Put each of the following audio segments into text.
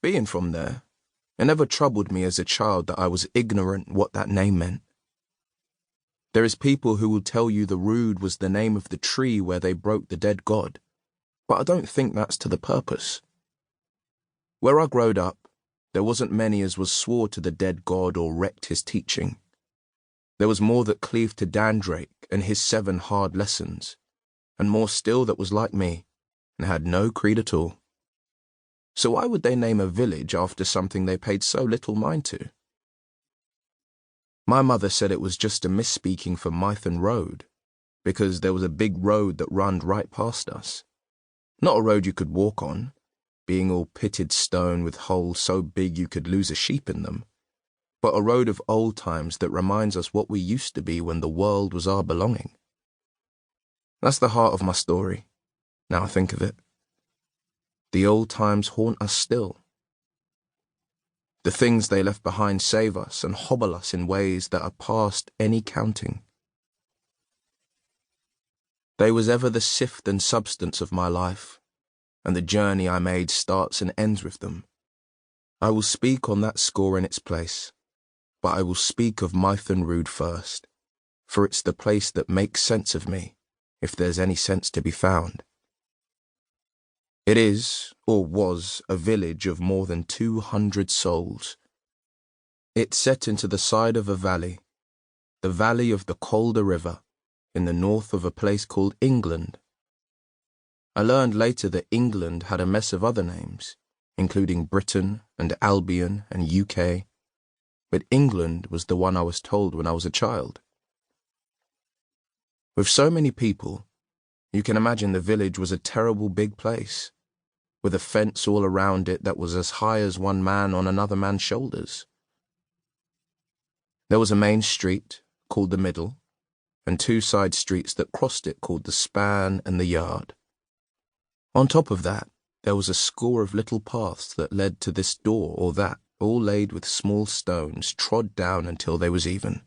Being from there, it never troubled me as a child that I was ignorant what that name meant. There is people who will tell you the Rood was the name of the tree where they broke the dead god, but I don't think that's to the purpose. Where I growed up, there wasn't many as was swore to the dead god or wrecked his teaching. There was more that cleaved to Dandrake and his 7 hard lessons, and more still that was like me and had no creed at all. So why would they name a village after something they paid so little mind to? My mother said it was just a misspeaking for Mythen Rood, because there was a big road that runned right past us. Not a road you could walk on, being all pitted stone with holes so big you could lose a sheep in them, but a road of old times that reminds us what we used to be when the world was our belonging. That's the heart of my story, now I think of it. The old times haunt us still. The things they left behind save us and hobble us in ways that are past any counting. They was ever the sift and substance of my life, and the journey I made starts and ends with them. I will speak on that score in its place, but I will speak of Mythen Rood first, for it's the place that makes sense of me, if there's any sense to be found. It is, or was, a village of more than 200 souls. It's set into the side of a valley, the valley of the Calder River, in the north of a place called England. I learned later that England had a mess of other names, including Britain and Albion and UK, but England was the one I was told when I was a child. With so many people, you can imagine the village was a terrible big place, with a fence all around it that was as high as one man on another man's shoulders. There was a main street, called the Middle, and 2 side streets that crossed it called the Span and the Yard. On top of that, there was a score of little paths that led to this door or that, all laid with small stones trod down until they was even.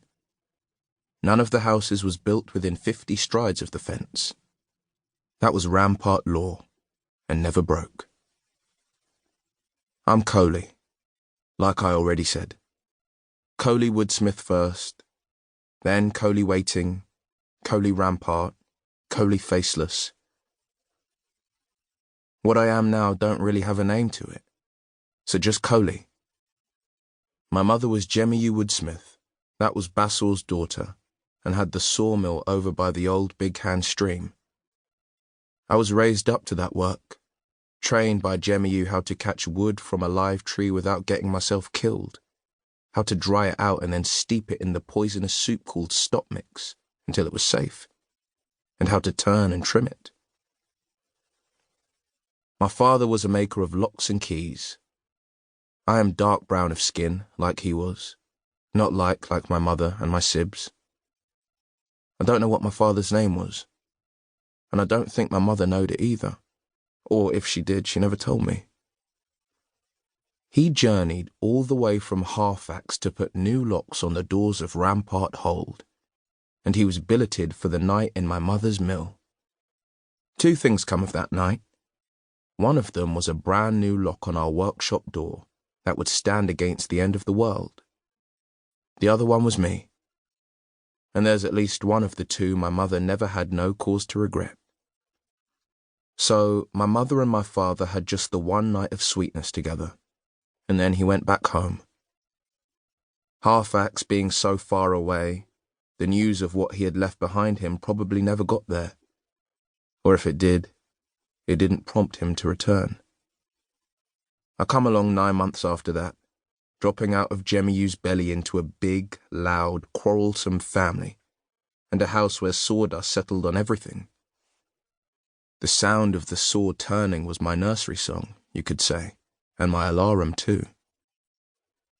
None of the houses was built within 50 strides of the fence. That was rampart law, and never broke. I'm Koli, like I already said. Koli Woodsmith first, then Koli Waiting, Koli Rampart, Koli Faceless. What I am now don't really have a name to it, so just Koli. My mother was Jemmy Woodsmith, that was Basil's daughter, and had the sawmill over by the old Big Hand stream. I was raised up to that work, trained by Jemmy how to catch wood from a live tree without getting myself killed, how to dry it out and then steep it in the poisonous soup called stop mix until it was safe, and how to turn and trim it. My father was a maker of locks and keys. I am dark brown of skin, like he was, not like my mother and my sibs. I don't know what my father's name was, and I don't think my mother knowed it either, or if she did, she never told me. He journeyed all the way from Halifax to put new locks on the doors of Rampart Hold, and he was billeted for the night in my mother's mill. 2 things come of that night. One of them was a brand new lock on our workshop door that would stand against the end of the world. The other one was me. And there's at least one of the 2 my mother never had no cause to regret. So my mother and my father had just the one night of sweetness together, and then he went back home. Halifax being so far away, the news of what he had left behind him probably never got there. Or if it did, it didn't prompt him to return. I come along 9 months after that, dropping out of Jemmy's belly into a big, loud, quarrelsome family, and a house where sawdust settled on everything. The sound of the saw turning was my nursery song, you could say, and my alarum too.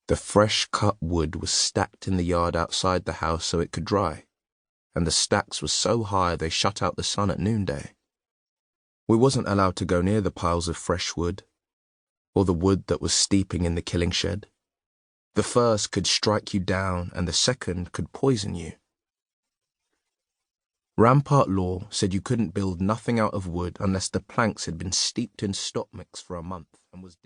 The fresh cut wood was stacked in the yard outside the house so it could dry, and the stacks were so high they shut out the sun at noonday. We wasn't allowed to go near the piles of fresh wood, or the wood that was steeping in the killing shed. The first could strike you down, and the second could poison you. Rampart law said you couldn't build nothing out of wood unless the planks had been steeped in stop mix for a month and was dead.